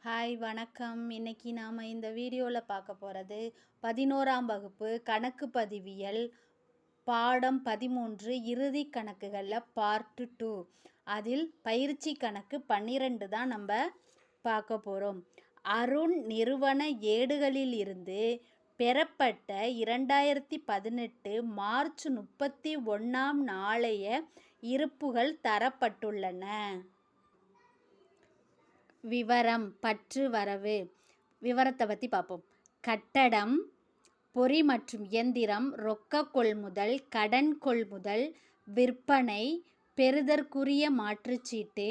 Hi வணக்கம். இன்னைக்கு நாம் இந்த வீடியோவில் பார்க்க போகிறது 11ஆம் வகுப்பு கணக்கு பதிவியல் பாடம் 13 இறுதி கணக்குகளில் பார்ட் 2. அதில் பயிற்சி கணக்கு 12 தான் நம்ம பார்க்க போகிறோம். அருண் நிறுவன ஏடுகளில் இருந்து பெறப்பட்ட 2018 மார்ச் 31ஆம் நாளைய இருப்புகள் தரப்பட்டுள்ளன. விவரம் பற்று வரவு விவரத்தை பற்றி பார்ப்போம். கட்டடம், பொறி மற்றும் இயந்திரம், ரொக்க கொள்முதல், கடன் கொள்முதல், விற்பனை, பெறுதற்குரிய மாற்றுச்சீட்டு,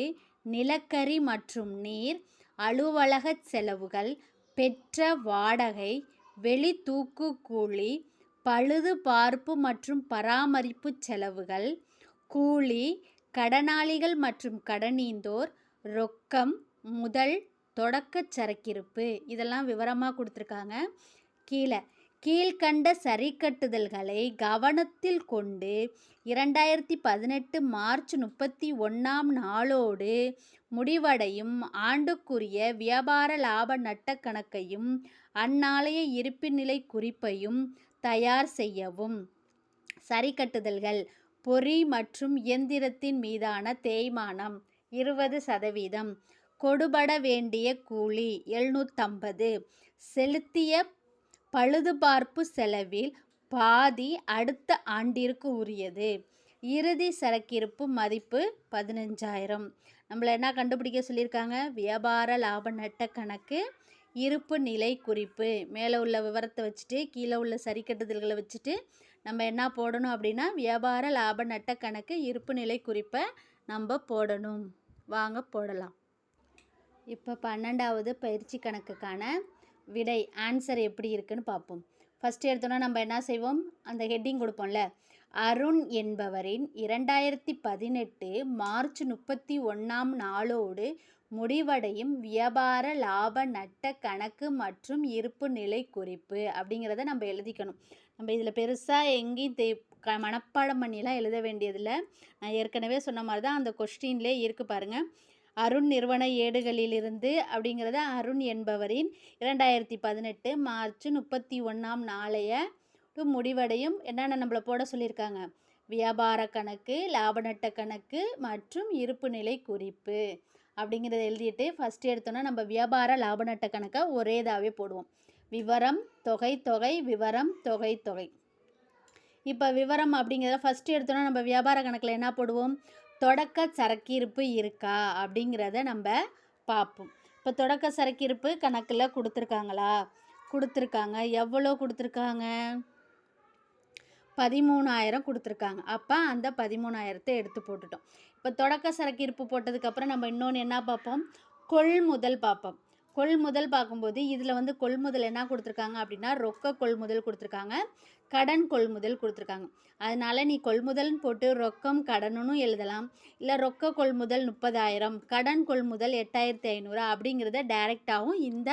நிலக்கரி மற்றும் நீர், அலுவலக செலவுகள், பெற்ற வாடகை, வெளி தூக்கு கூலி, பழுது பார்ப்பு மற்றும் பராமரிப்பு செலவுகள், கூலி, கடனாளிகள் மற்றும் கடனீந்தோர், ரொக்கம், முதல், தொடக்க சரக்கிருப்பு இதெல்லாம் விவரமாக கொடுத்துருக்காங்க. கீழ்கண்ட சரிக்கட்டுதல்களை கவனத்தில் கொண்டு 2018 மார்ச் 31ஆம் நாளோடு முடிவடையும் ஆண்டுக்குரிய வியாபார லாப நட்ட கணக்கையும் அந்நாளைய இருப்புநிலை குறிப்பையும் தயார் செய்யவும். சரிக்கட்டுதல்கள்: பொறி மற்றும் இயந்திரத்தின் மீதான தேய்மானம் 20%, கொடுபட வேண்டிய கூலி 750, செலுத்திய பழுதுபார்ப்பு செலவில் பாதி அடுத்த ஆண்டிற்கு உரியது. இறுதி சரக்கிருப்பு மதிப்பு 15,000. நம்மளை என்ன கண்டுபிடிக்க சொல்லியிருக்காங்க? வியாபார லாப நட்ட கணக்கு, இருப்பு நிலை குறிப்பு. மேலே உள்ள விவரத்தை வச்சுட்டு கீழே உள்ள சரிக்கட்டுதல்களை வச்சுட்டு நம்ம என்ன போடணும் அப்படின்னா வியாபார லாப நட்ட கணக்கு, இருப்பு நிலை குறிப்பை நம்ம போடணும். வாங்க போடலாம். இப்போ 12வது பயிற்சி கணக்குக்கான விடை ஆன்சர் எப்படி இருக்குன்னு பார்ப்போம். ஃபஸ்ட்டு எடுத்தோன்னா நம்ம என்ன செய்வோம்? அந்த ஹெட்டிங் கொடுப்போம்ல, அருண் என்பவரின் 2018 மார்ச் 31ஆம் நாளோடு முடிவடையும் வியாபார லாப நட்ட கணக்கு மற்றும் இருப்பு நிலை குறிப்பு அப்படிங்கிறத நம்ம எழுதிக்கணும். நம்ம இதில் பெருசாக எங்கேயும் மனப்பாடம் பண்ணிலாம் எழுத வேண்டியதில்லை. நான் ஏற்கனவே சொன்ன மாதிரி தான் அந்த கொஸ்டின்லே இருக்குது பாருங்கள். அருண் நிறுவன ஏடுகளிலிருந்து அப்படிங்கிறத அருண் என்பவரின் 2018 மார்ச் 31ஆம் நாளைய முடிவடையும் என்னென்ன நம்மளை போட சொல்லியிருக்காங்க? வியாபார கணக்கு, லாப நட்ட கணக்கு மற்றும் இருப்பு நிலை குறிப்பு அப்படிங்கிறத எழுதிட்டு ஃபஸ்ட்டு எடுத்தோன்னா நம்ம வியாபார லாப நட்ட கணக்கை ஒரே இதாகவே போடுவோம். விவரம், தொகை, தொகை, விவரம், தொகை, தொகை. இப்போ விவரம் அப்படிங்கிறத ஃபஸ்ட்டு எடுத்தோன்னா நம்ம வியாபார கணக்கில் என்ன போடுவோம்? தொடக்க சரக்கிருப்பு இருக்கா அப்படிங்கிறத நம்ம பார்ப்போம். இப்போ தொடக்க சரக்கிருப்பு கணக்கில் கொடுத்துருக்காங்களா? கொடுத்துருக்காங்க. எவ்வளோ கொடுத்துருக்காங்க? 13,000 கொடுத்துருக்காங்க. அப்போ அந்த 13,000 எடுத்து போட்டுட்டோம். இப்போ தொடக்க சரக்கிருப்பு போட்டதுக்கப்புறம் நம்ம இன்னொன்று என்ன பார்ப்போம்? கொள்முதல் பார்ப்போம். கொள்முதல் பார்க்கும்போது இதில் வந்து கொள்முதல் என்ன கொடுத்துருக்காங்க அப்படின்னா ரொக்க கொள்முதல் கொடுத்துருக்காங்க, கடன் கொள்முதல் கொடுத்துருக்காங்க. அதனால் நீ கொள்முதல்னு போட்டு ரொக்கம் கடனுன்னு எழுதலாம். இல்லை ரொக்க கொள்முதல் 30,000, கடன் கொள்முதல் 8,500 அப்படிங்கிறத டைரெக்டாகவும் இந்த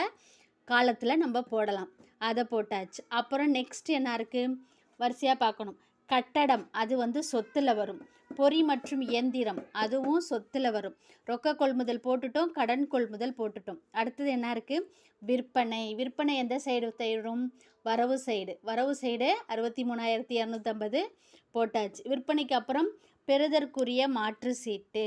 காலத்தில் நம்ம போடலாம். அதை போட்டாச்சு. அப்புறம் நெக்ஸ்ட் என்ன இருக்குது? வரிசையாக பார்க்கணும். கட்டடம் அது வந்து சொத்தில் வரும். பொறி மற்றும் இயந்திரம் அதுவும் சொத்தில் வரும். ரொக்க கொள்முதல் போட்டுட்டோம், கடன் கொள்முதல் போட்டுட்டோம். அடுத்தது என்ன இருக்குது? விற்பனை. விற்பனை எந்த சைடு தேடும்? வரவு சைடு. வரவு சைடு 63,250 போட்டாச்சு. விற்பனைக்கு அப்புறம் பெறுதற்குரிய மாற்று சீட்டு.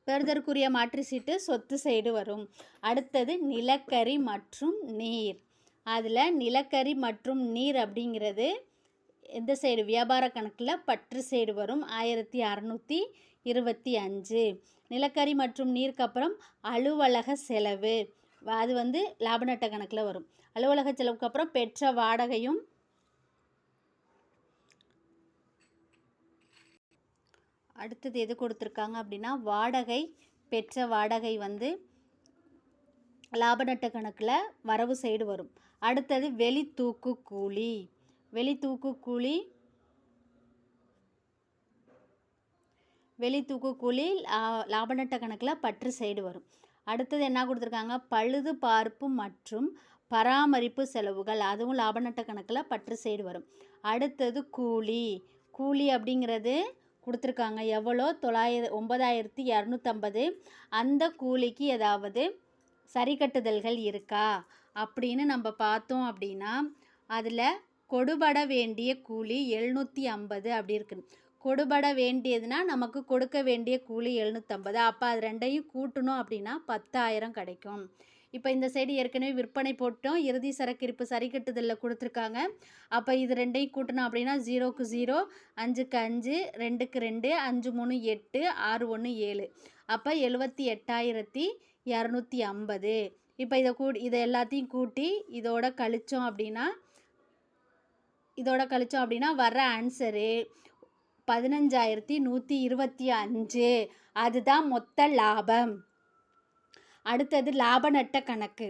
பெறுதற்குரிய மாற்று சீட்டு சொத்து சைடு வரும். அடுத்தது நிலக்கரி மற்றும் நீர். அதில் நிலக்கரி மற்றும் நீர் அப்படிங்கிறது எந்த சைடு? வியாபார கணக்கில் பற்று சைடு வரும். 1,625. நிலக்கரி மற்றும் நீருக்கு அப்புறம் அலுவலக செலவு அது வந்து லாப நட்ட கணக்கில் வரும். அலுவலக செலவுக்கு அப்புறம் பெற்ற வாடகையும் அடுத்தது எது கொடுத்துருக்காங்க அப்படின்னா வாடகை. பெற்ற வாடகை வந்து லாப நட்ட கணக்கில் வரவு சைடு வரும். அடுத்தது வெளி தூக்கு கூலி. வெளி தூக்கு கூலி லாப நட்ட கணக்கில் பற்று சைடு வரும். அடுத்தது என்ன கொடுத்துருக்காங்க? பழுது பார்ப்பு மற்றும் பராமரிப்பு செலவுகள் அதுவும் லாப நட்ட கணக்கில் பற்று சைடு வரும். அடுத்தது கூலி. கூலி அப்படிங்கிறது கொடுத்துருக்காங்க. எவ்வளோ? 9,250. அந்த கூலிக்கு ஏதாவது சரி கட்டுதல்கள் இருக்கா அப்படின்னு நம்ம பார்த்தோம் அப்படின்னா, அதில் கொடுபட வேண்டிய கூலி 750 அப்படி இருக்குது. கொடுபட வேண்டியதுன்னா நமக்கு கொடுக்க வேண்டிய கூலி 750. அப்போ அது ரெண்டையும் கூட்டணும் அப்படின்னா 10,000 கிடைக்கும். இப்போ இந்த சைடு ஏற்கனவே விற்பனை போட்டோம், இறுதி சரக்கு இருப்பு சரி கட்டுதலில் கொடுத்துருக்காங்க. அப்போ இது ரெண்டையும் கூட்டணும் அப்படின்னா 0க்கு 0, 5க்கு 5, 2க்கு 2, 5 3 8, 6 1 7. அப்போ 78,250. இப்போ இதை எல்லாத்தையும் கூட்டி இதோட கழிச்சோம் அப்படின்னா வர்ற ஆன்சரு 15,125. அதுதான் மொத்த லாபம். அடுத்தது லாப நட்ட கணக்கு.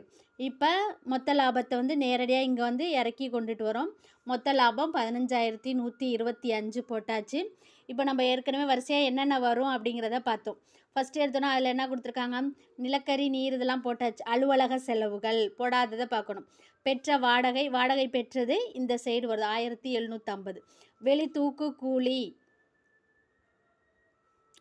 இப்போ மொத்த லாபத்தை வந்து நேரடியாக இங்கே வந்து இறக்கி கொண்டுட்டு வரோம். மொத்த லாபம் 15,125 போட்டாச்சு. இப்போ நம்ம ஏற்கனவே வரிசையாக என்னென்ன வரும் அப்படிங்கிறத பார்த்தோம். ஃபஸ்ட்டு எடுத்தோன்னா அதில் என்ன கொடுத்துருக்காங்க, நிலக்கரி நீர் இதெல்லாம் போட்டாச்சு. அலுவலக செலவுகள் போடாததை பார்க்கணும். பெற்ற வாடகை பெற்றது இந்த சைடு வருது 1,750. வெளி தூக்கு கூலி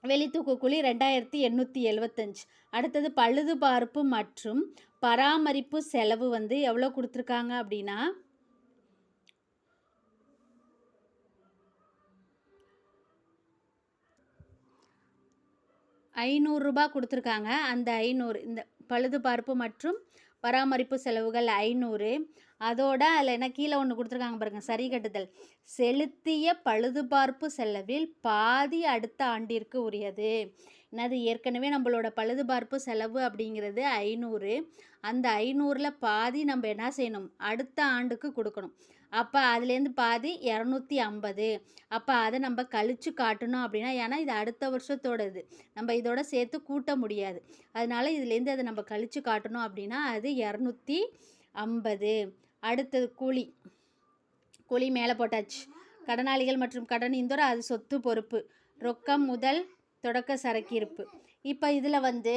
2,875. அடுத்தது பழுதுபார்ப்பு மற்றும் பராமரிப்பு செலவு வந்து எவ்வளோ கொடுத்துருக்காங்க அப்படின்னா 500 ரூபாய் கொடுத்துருக்காங்க. அந்த 500 இந்த பழுதுபார்ப்பு மற்றும் பராமரிப்பு செலவுகள் 500. அதோட அதில் என்ன கீழே ஒன்று கொடுத்துருக்காங்க பாருங்கள், சரி கட்டுதல். செலுத்திய பழுதுபார்ப்பு செலவில் பாதி அடுத்த ஆண்டிற்கு உரியது. என்னது, ஏற்கனவே நம்மளோட பழுதுபார்ப்பு செலவு அப்படிங்கிறது 500. அந்த 500ல் பாதி நம்ம என்ன செய்யணும், அடுத்த ஆண்டுக்கு கொடுக்கணும். அப்போ அதுலேருந்து பாதி 250. அப்போ அதை நம்ம கழித்து காட்டணும் அப்படின்னா, ஏன்னா இது அடுத்த வருஷத்தோட இது நம்ம இதோட சேர்த்து கூட்ட முடியாது. அதனால இதுலேருந்து அதை நம்ம கழித்து காட்டணும் அப்படின்னா அது 250. அடுத்தது கூலி மேலே போட்டாச்சு. கடனாளிகள் மற்றும் கடனீந்தோர் அது சொத்து பொறுப்பு, ரொக்கம் முதல் தொடக்க சரக்கு இருப்பு. இப்போ இதில் வந்து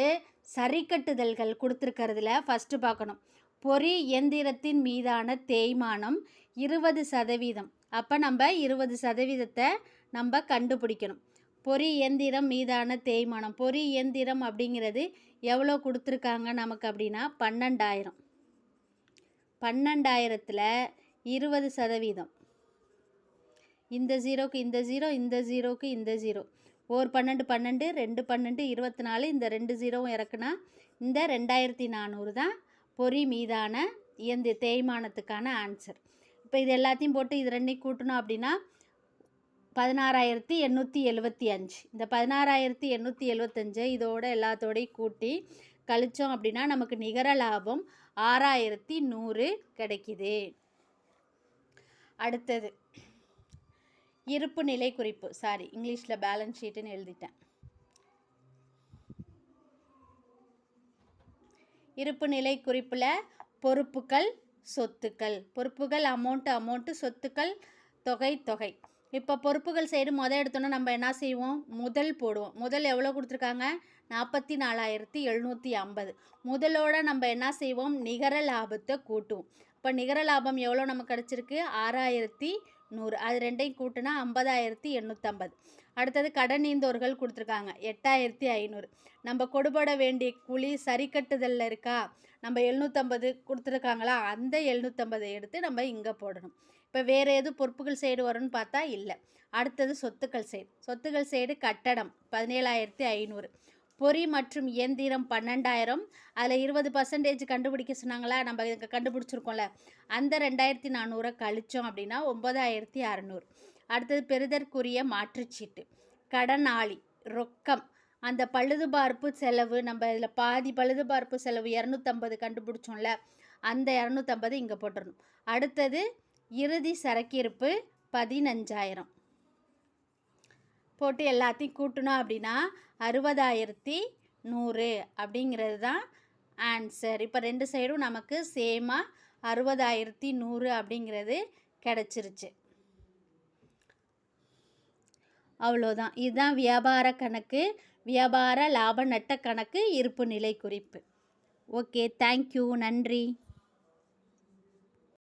சரி கட்டுதல்கள் கொடுத்துருக்கிறதுல ஃபஸ்ட்டு பார்க்கணும். பொறி இயந்திரத்தின் மீதான தேய்மானம் 20%. அப்போ நம்ம 20% நம்ம கண்டுபிடிக்கணும். பொறி இயந்திரம் மீதான தேய்மானம், பொறி இயந்திரம் அப்படிங்கிறது எவ்வளோ கொடுத்துருக்காங்க நமக்கு அப்படின்னா 12,000. 12,000ல் 20%. இந்த 0க்கு இந்த 0, இந்த 0க்கு இந்த 0. 12 12, 2 12 24. இந்த 2 0வும் இறக்குனா இந்த 2,400 தான் பொறி மீதான தேய்மானத்துக்கான ஆன்சர். இப்போ இது எல்லாத்தையும் போட்டு இது ரெண்டையும் கூட்டணும் அப்படின்னா 16,875. இந்த 16,875 இதோட எல்லாத்தோடையும் கூட்டி கழிச்சோம் அப்படின்னா நமக்கு நிகர லாபம் 6,100 கிடைக்குது. அடுத்தது இருப்பு நிலை குறிப்பு. இங்கிலீஷில் பேலன்ஸ் ஷீட்டுன்னு எழுதிட்டேன். இருப்பு நிலை குறிப்பில் பொறுப்புகள் பொறுப்புகள் அமௌண்ட்டு, சொத்துக்கள் தொகை. இப்போ பொறுப்புகள் சைடு எடுத்தோன்னா நம்ம என்ன செய்வோம், முதல் போடுவோம். முதல் எவ்வளோ கொடுத்துருக்காங்க, 44,750. முதலோட நம்ம என்ன செய்வோம், நிகர லாபத்தை கூட்டுவோம். இப்போ நிகர லாபம் எவ்வளோ நமக்கு கிடச்சிருக்கு, 6,100. அது ரெண்டையும் கூட்டினா 50,850. அடுத்தது கடனீந்தோர்கள் கொடுத்துருக்காங்க 8,500. நம்ம கொடுபட வேண்டிய கூலி சரி கட்டுதலில் இருக்கா, நம்ம 750 கொடுத்துருக்காங்களா, அந்த 750 எடுத்து நம்ம இங்கே போடணும். இப்போ வேறு எது பொறுப்புகள் சைடு வரும்னு பார்த்தா இல்லை. அடுத்தது சொத்துக்கள் சைடு கட்டடம் 17,500. பொறி மற்றும் இயந்திரம் 12,000. அதில் 20% கண்டுபிடிக்க சொன்னாங்களா, நம்ம இங்கே கண்டுபிடிச்சிருக்கோம்ல, அந்த 2,400 கழிச்சோம் அப்படின்னா 9,600. அடுத்தது பெறுதற்குரிய மாற்றுச்சீட்டு, கடனாளி, ரொக்கம், அந்த பழுதுபார்ப்பு செலவு நம்ம இதில் பாதி பழுதுபார்ப்பு செலவு 250 கண்டுபிடிச்சோம்ல, அந்த 250 இங்கே போட்டுடணும். அடுத்தது இறுதி சரக்கிருப்பு 15,000 போட்டு எல்லாத்தையும் கூட்டணும் அப்படின்னா 60,100 அப்படிங்கிறது தான் ஆன்சர். இப்போ ரெண்டு சைடும் நமக்கு சேமாக 60,100 அப்படிங்கிறது கிடச்சிருச்சு. அவ்வளோதான். இதுதான் வியாபார கணக்கு, வியாபார லாப நட்ட கணக்கு, இருப்பு நிலை குறிப்பு. ஓகே, தேங்க்யூ, நன்றி.